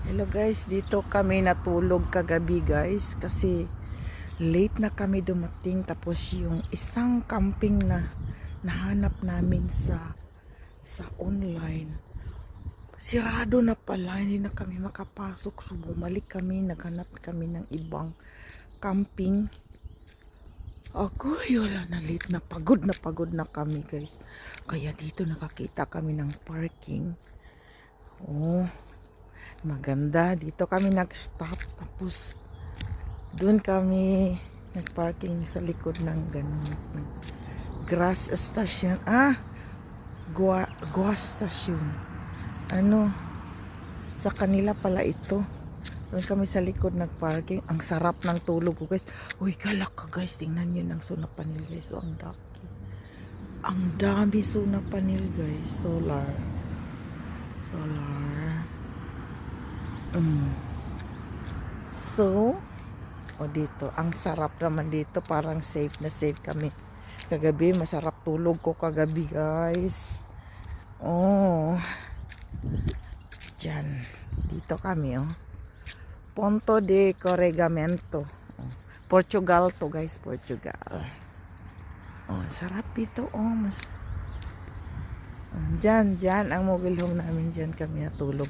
Hello guys, dito kami natulog kagabi guys kasi late na kami dumating, tapos yung isang camping na nahanap namin sa online sirado na pala, hindi na kami makapasok, so bumalik kami, naghanap kami ng ibang camping. Ako wala na, late na, pagod na kami guys, kaya dito nakakita kami ng parking. Maganda, dito kami nag-stop, tapos doon kami nag-parking sa likod ng ganun, grass station, gua station, sa kanila pala ito. Doon kami sa likod nag-parking. Ang sarap ng tulog ko guys. Uy, galak ka guys, tingnan nyo ng solar panel guys. So, ang dami solar panel guys, solar. So, dito, ang sarap naman dito, parang safe na safe kami. Kagabi, masarap tulog ko kagabi, guys. Diyan, dito kami, Ponto de Corregamiento. Portugal to, guys, Portugal. Sarap dito, Diyan ang mobile home namin, diyan kami natulog.